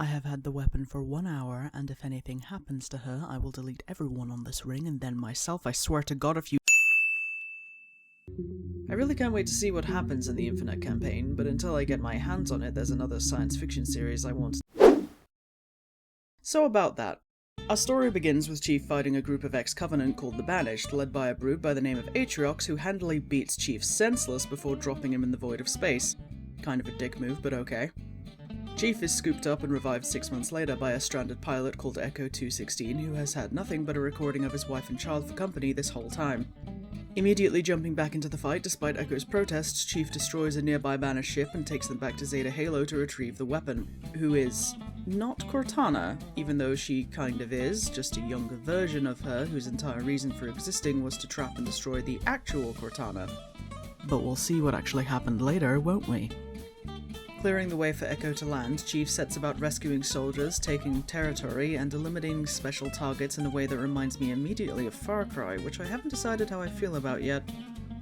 I have had the weapon for 1 hour, and if anything happens to her, I will delete everyone on this ring and then myself. I swear to God if you— I really can't wait to see what happens in the Infinite campaign, but until I get my hands on it, there's another science fiction series I want. So about that. Our story begins with Chief fighting a group of ex-Covenant called the Banished, led by a brute by the name of Atriox, who handily beats Chief senseless before dropping him in the void of space. Kind of a dick move, but okay. Chief is scooped up and revived 6 months later by a stranded pilot called Echo 216, who has had nothing but a recording of his wife and child for company this whole time. Immediately jumping back into the fight despite Echo's protests, Chief destroys a nearby Banished ship and takes them back to Zeta Halo to retrieve the weapon, who is not Cortana, even though she kind of is, just a younger version of her whose entire reason for existing was to trap and destroy the actual Cortana. But we'll see what actually happened later, won't we? Clearing the way for Echo to land, Chief sets about rescuing soldiers, taking territory, and eliminating special targets in a way that reminds me immediately of Far Cry, which I haven't decided how I feel about yet.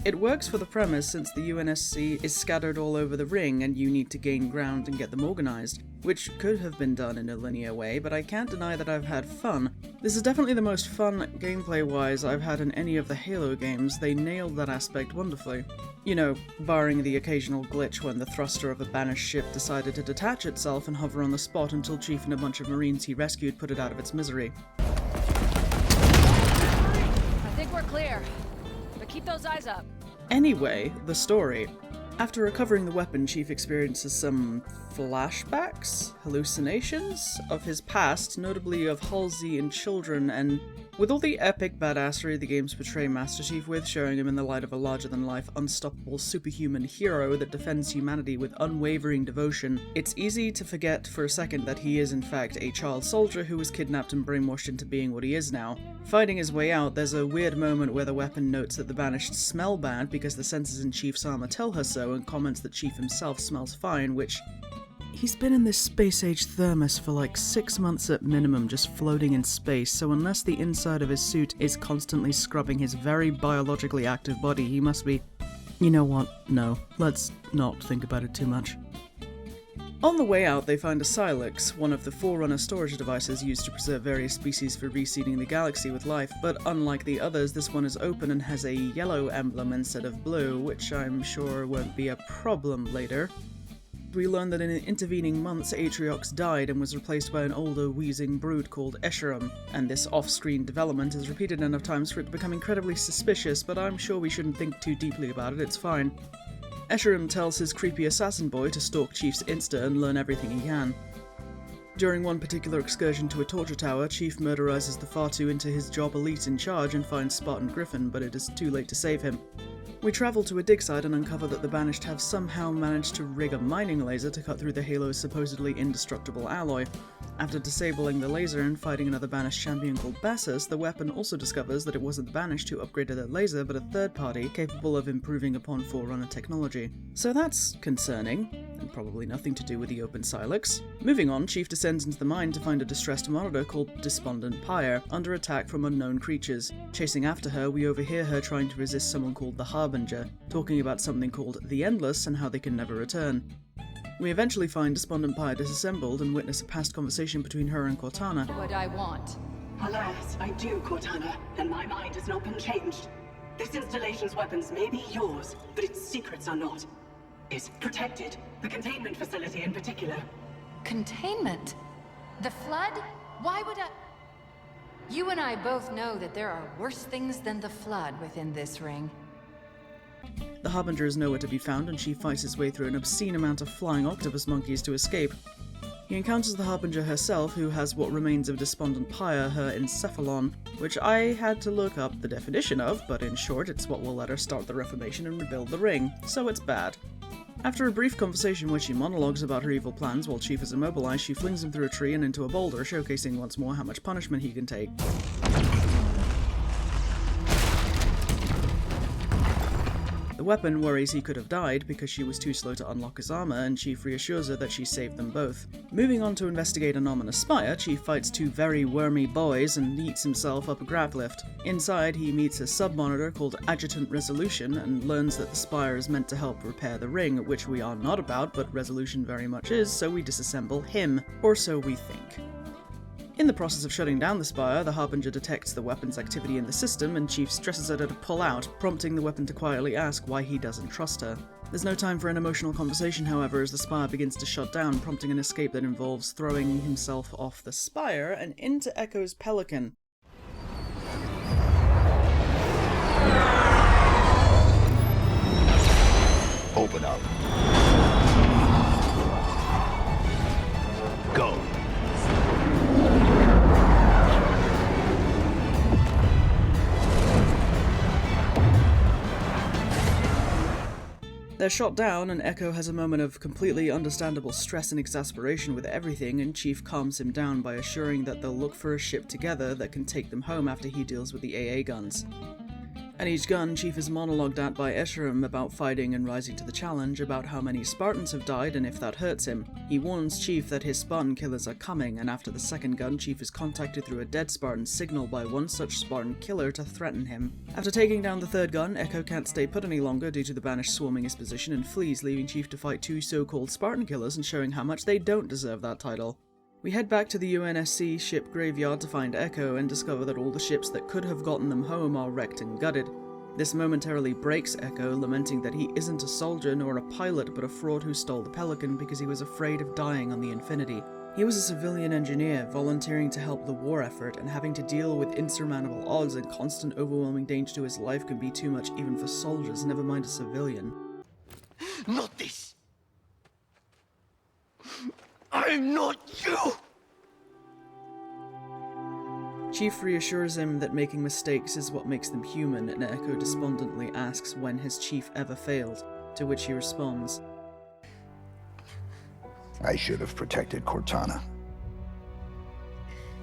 It works for the premise since the UNSC is scattered all over the ring and you need to gain ground and get them organized, which could have been done in a linear way, but I can't deny that I've had fun. This is definitely the most fun, gameplay-wise, I've had in any of the Halo games. They nailed that aspect wonderfully. You know, barring the occasional glitch when the thruster of a Banished ship decided to detach itself and hover on the spot until Chief and a bunch of Marines he rescued put it out of its misery. I think we're clear, but keep those eyes up. Anyway, the story. After recovering the weapon, Chief experiences some flashbacks? Hallucinations? Of his past, notably of Halsey and children, and with all the epic badassery the games portray Master Chief with, showing him in the light of a larger-than-life, unstoppable superhuman hero that defends humanity with unwavering devotion, it's easy to forget for a second that he is in fact a child soldier who was kidnapped and brainwashed into being what he is now. Fighting his way out, there's a weird moment where the weapon notes that the Banished smell bad because the sensors in Chief's armor tell her so, and comments that Chief himself smells fine, which— he's been in this space-age thermos for like 6 months at minimum, just floating in space, so unless the inside of his suit is constantly scrubbing his very biologically active body, he must be— you know what? No, let's not think about it too much. On the way out, they find a Silex, one of the Forerunner storage devices used to preserve various species for reseeding the galaxy with life, but unlike the others, this one is open and has a yellow emblem instead of blue, which I'm sure won't be a problem later. We learn that in intervening months, Atriox died and was replaced by an older, wheezing brute called Escharum, and this off-screen development is repeated enough times for it to become incredibly suspicious, but I'm sure we shouldn't think too deeply about it, it's fine. Escharum tells his creepy assassin boy to stalk Chief's Insta and learn everything he can. During one particular excursion to a torture tower, Chief murderizes the Fatu into his job elite in charge and finds Spartan Griffin, but it is too late to save him. We travel to a dig site and uncover that the Banished have somehow managed to rig a mining laser to cut through the Halo's supposedly indestructible alloy. After disabling the laser and fighting another Banished champion called Bassus, the weapon also discovers that it wasn't the Banished who upgraded their laser, but a third party capable of improving upon Forerunner technology. So that's concerning, and probably nothing to do with the open Silex. Moving on, Chief descends into the mine to find a distressed monitor called Despondent Pyre, under attack from unknown creatures. Chasing after her, we overhear her trying to resist someone called the Harbinger, talking about something called the Endless and how they can never return. We eventually find Despondent Pyre disassembled and witness a past conversation between her and Cortana. What I want. Alas, I do, Cortana, and my mind has not been changed. This installation's weapons may be yours, but its secrets are not. It's protected, the containment facility in particular. Containment? The Flood? Why would I— You and I both know that there are worse things than the Flood within this ring. The Harbinger is nowhere to be found, and Chief fights his way through an obscene amount of flying octopus monkeys to escape. He encounters the Harbinger herself, who has what remains of Despondent Pyre, her encephalon, which I had to look up the definition of, but in short, it's what will let her start the Reformation and rebuild the ring, so it's bad. After a brief conversation where she monologues about her evil plans while Chief is immobilized, she flings him through a tree and into a boulder, showcasing once more how much punishment he can take. The weapon worries he could have died because she was too slow to unlock his armor, and Chief reassures her that she saved them both. Moving on to investigate an ominous spire, Chief fights two very wormy boys and eats himself up a grav lift. Inside, he meets a sub-monitor called Adjutant Resolution and learns that the spire is meant to help repair the ring, which we are not about, but Resolution very much is, so we disassemble him. Or so we think. In the process of shutting down the spire, the Harbinger detects the weapon's activity in the system, and Chief stresses at her to pull out, prompting the weapon to quietly ask why he doesn't trust her. There's no time for an emotional conversation, however, as the spire begins to shut down, prompting an escape that involves throwing himself off the spire and into Echo's Pelican. Open up. Go. They're shot down, and Echo has a moment of completely understandable stress and exasperation with everything, and Chief calms him down by assuring that they'll look for a ship together that can take them home after he deals with the AA guns. At each gun, Chief is monologued at by Escharum about fighting and rising to the challenge, about how many Spartans have died and if that hurts him. He warns Chief that his Spartan killers are coming, and after the second gun, Chief is contacted through a dead Spartan signal by one such Spartan killer to threaten him. After taking down the third gun, Echo can't stay put any longer due to the Banished swarming his position and flees, leaving Chief to fight two so-called Spartan killers and showing how much they don't deserve that title. We head back to the UNSC ship graveyard to find Echo and discover that all the ships that could have gotten them home are wrecked and gutted. This momentarily breaks Echo, lamenting that he isn't a soldier nor a pilot but a fraud who stole the Pelican because he was afraid of dying on the Infinity. He was a civilian engineer, volunteering to help the war effort, and having to deal with insurmountable odds and constant overwhelming danger to his life can be too much even for soldiers, never mind a civilian. Not this. I'm not you. Chief reassures him that making mistakes is what makes them human, and Echo despondently asks when his chief ever failed, to which he responds, I should have protected Cortana.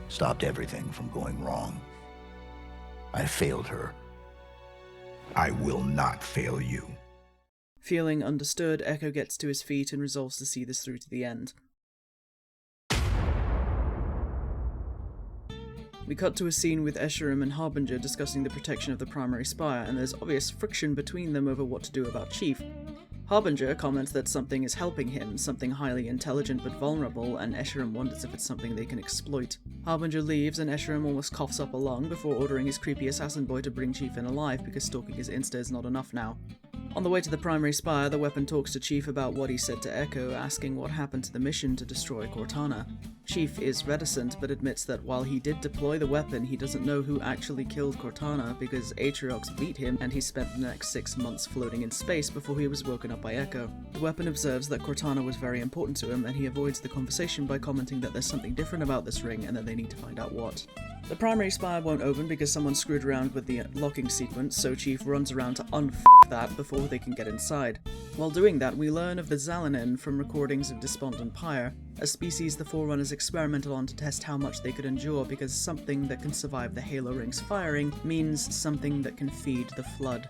Stopped everything from going wrong. I failed her. I will not fail you. Feeling understood, Echo gets to his feet and resolves to see this through to the end. We cut to a scene with Escharum and Harbinger discussing the protection of the primary spire, and there's obvious friction between them over what to do about Chief. Harbinger comments that something is helping him, something highly intelligent but vulnerable, and Escharum wonders if it's something they can exploit. Harbinger leaves, and Escharum almost coughs up a lung before ordering his creepy assassin boy to bring Chief in alive because stalking his Insta is not enough now. On the way to the primary spire, the weapon talks to Chief about what he said to Echo, asking what happened to the mission to destroy Cortana. Chief is reticent, but admits that while he did deploy the weapon, he doesn't know who actually killed Cortana because Atriox beat him and he spent the next 6 months floating in space before he was woken up by Echo. The weapon observes that Cortana was very important to him, and he avoids the conversation by commenting that there's something different about this ring and that they need to find out what. The primary spire won't open because someone screwed around with the locking sequence, so Chief runs around to unf that before they can get inside. While doing that, we learn of the Zalanin from recordings of Despondent Pyre, a species the Forerunners experimented on to test how much they could endure, because something that can survive the Halo Ring's firing means something that can feed the Flood.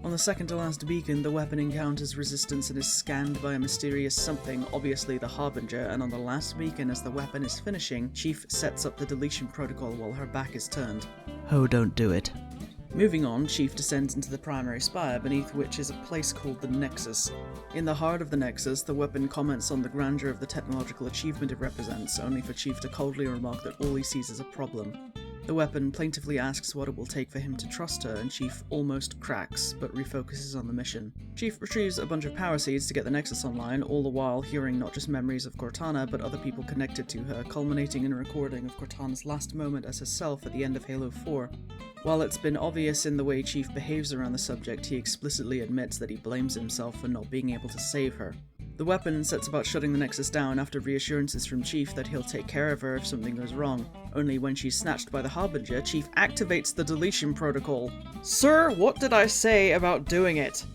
On the second to last beacon, the weapon encounters resistance and is scanned by a mysterious something, obviously the Harbinger, and on the last beacon, as the weapon is finishing, Chief sets up the deletion protocol while her back is turned. Oh, don't do it. Moving on, Chief descends into the primary spire, beneath which is a place called the Nexus. In the heart of the Nexus, the weapon comments on the grandeur of the technological achievement it represents, only for Chief to coldly remark that all he sees is a problem. The weapon plaintively asks what it will take for him to trust her, and Chief almost cracks, but refocuses on the mission. Chief retrieves a bunch of power seeds to get the Nexus online, all the while hearing not just memories of Cortana, but other people connected to her, culminating in a recording of Cortana's last moment as herself at the end of Halo 4. While it's been obvious in the way Chief behaves around the subject, he explicitly admits that he blames himself for not being able to save her. The weapon sets about shutting the Nexus down after reassurances from Chief that he'll take care of her if something goes wrong. Only when she's snatched by the Harbinger, Chief activates the deletion protocol. Sir, what did I say about doing it?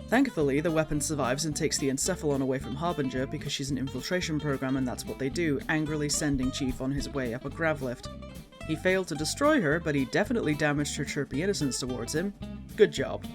Thankfully, the weapon survives and takes the Encephalon away from Harbinger because she's an infiltration program and that's what they do, angrily sending Chief on his way up a grav lift. He failed to destroy her, but he definitely damaged her chirpy innocence towards him. Good job.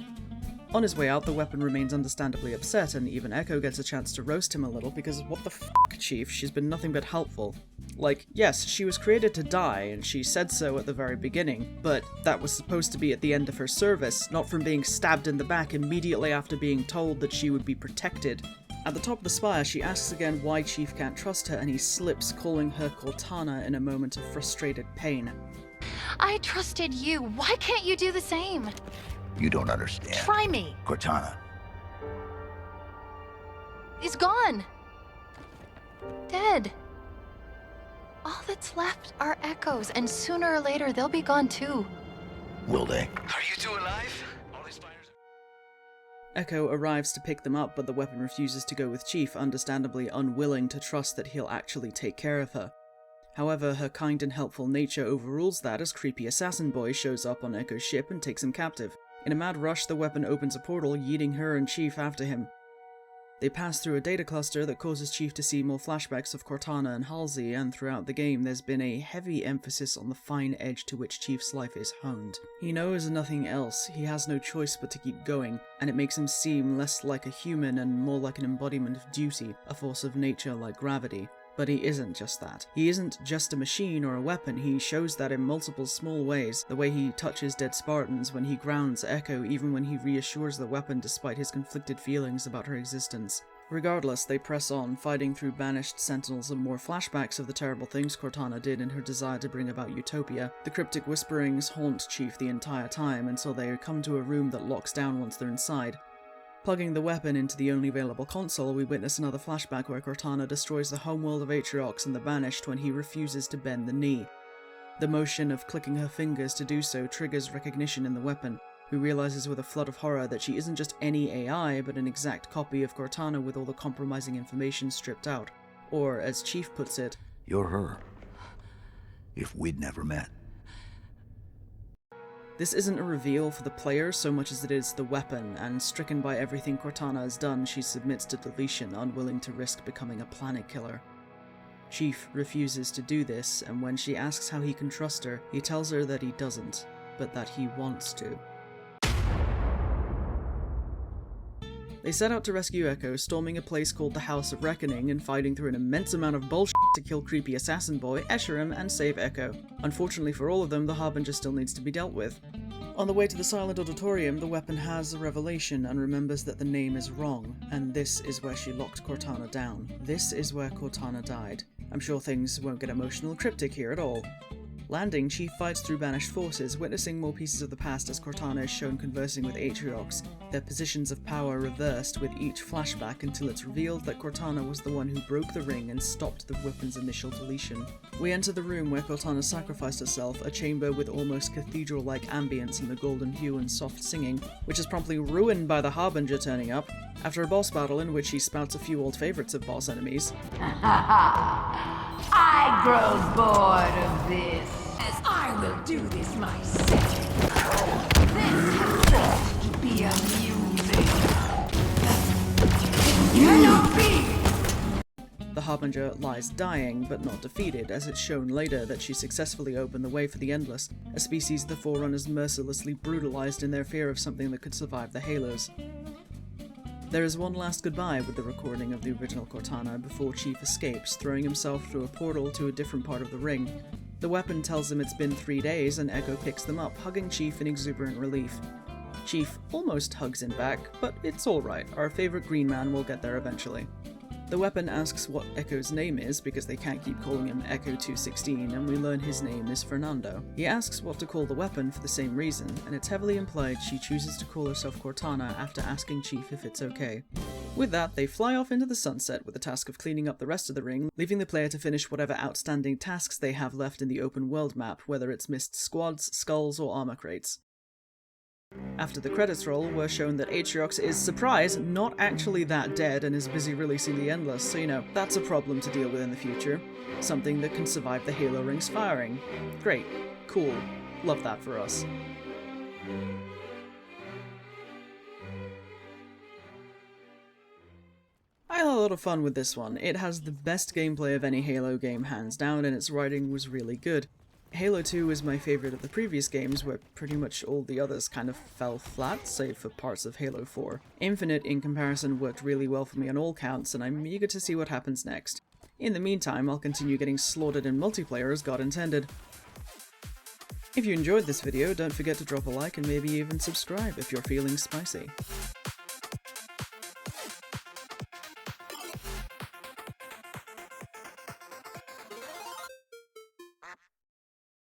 On his way out, the weapon remains understandably upset, and even Echo gets a chance to roast him a little because what the fuck, Chief, she's been nothing but helpful. Like, yes, she was created to die, and she said so at the very beginning, but that was supposed to be at the end of her service, not from being stabbed in the back immediately after being told that she would be protected. At the top of the spire, she asks again why Chief can't trust her, and he slips, calling her Cortana in a moment of frustrated pain. I trusted you. Why can't you do the same? You don't understand. Try me. Cortana, He's gone. Dead. All that's left are echoes, and sooner or later they'll be gone too. will they? Are you two alive? All these spiders... Echo arrives to pick them up, but the weapon refuses to go with Chief, understandably unwilling to trust that he'll actually take care of her. However, her kind and helpful nature overrules that as creepy assassin boy shows up on Echo's ship and takes him captive. In a mad rush, the weapon opens a portal, yeeting her and Chief after him. They pass through a data cluster that causes Chief to see more flashbacks of Cortana and Halsey, and throughout the game there's been a heavy emphasis on the fine edge to which Chief's life is honed. He knows nothing else, he has no choice but to keep going, and it makes him seem less like a human and more like an embodiment of duty, a force of nature like gravity. But he isn't just that. He isn't just a machine or a weapon, he shows that in multiple small ways, the way he touches dead Spartans, when he grounds Echo, even when he reassures the weapon despite his conflicted feelings about her existence. Regardless, they press on, fighting through banished sentinels and more flashbacks of the terrible things Cortana did in her desire to bring about utopia. The cryptic whisperings haunt Chief the entire time until they come to a room that locks down once they're inside. Plugging the weapon into the only available console, we witness another flashback where Cortana destroys the homeworld of Atriox and the Banished when he refuses to bend the knee. The motion of clicking her fingers to do so triggers recognition in the weapon, who realizes with a flood of horror that she isn't just any AI, but an exact copy of Cortana with all the compromising information stripped out. Or, as Chief puts it, You're her. If we'd never met. this isn't a reveal for the player so much as it is the weapon, and stricken by everything Cortana has done, she submits to deletion, unwilling to risk becoming a planet killer. Chief refuses to do this, and when she asks how he can trust her, he tells her that he doesn't, but that he wants to. They set out to rescue Echo, storming a place called the House of Reckoning and fighting through an immense amount of bullshit to kill creepy assassin boy, Escharum, and save Echo. Unfortunately for all of them, the Harbinger still needs to be dealt with. On the way to the Silent Auditorium, the weapon has a revelation and remembers that the name is wrong, and this is where she locked Cortana down. This is where Cortana died. I'm sure things won't get emotional or cryptic here at all. Landing, Chief fights through banished forces, witnessing more pieces of the past as Cortana is shown conversing with Atriox, their positions of power reversed with each flashback until it's revealed that Cortana was the one who broke the ring and stopped the weapon's initial deletion. We enter the room where Cortana sacrificed herself, a chamber with almost cathedral-like ambience and the golden hue and soft singing, which is promptly ruined by the Harbinger turning up, after a boss battle in which he spouts a few old favourites of boss enemies. I grow bored of this, as I will do this myself. This has got to be amusing. Cannot be! The Harbinger lies dying, but not defeated, as it's shown later that she successfully opened the way for the Endless, a species the Forerunners mercilessly brutalized in their fear of something that could survive the Halos. There is one last goodbye with the recording of the original Cortana before Chief escapes, throwing himself through a portal to a different part of the ring. The weapon tells him it's been 3 days, and Echo picks them up, hugging Chief in exuberant relief. Chief almost hugs him back, but it's alright, our favourite green man will get there eventually. The weapon asks what Echo's name is, because they can't keep calling him Echo 216, and we learn his name is Fernando. He asks what to call the weapon for the same reason, and it's heavily implied she chooses to call herself Cortana after asking Chief if it's okay. With that, they fly off into the sunset with the task of cleaning up the rest of the ring, leaving the player to finish whatever outstanding tasks they have left in the open world map, whether it's missed squads, skulls, or armor crates. After the credits roll, we're shown that Atriox is, surprise, not actually that dead and is busy releasing the Endless, so you know, that's a problem to deal with in the future. Something that can survive the Halo rings firing. Great. Cool. Love that for us. I had a lot of fun with this one. It has the best gameplay of any Halo game hands down, and its writing was really good. Halo 2 is my favourite of the previous games, where pretty much all the others kind of fell flat, save for parts of Halo 4. Infinite, in comparison, worked really well for me on all counts, and I'm eager to see what happens next. In the meantime, I'll continue getting slaughtered in multiplayer as God intended. If you enjoyed this video, don't forget to drop a like and maybe even subscribe if you're feeling spicy.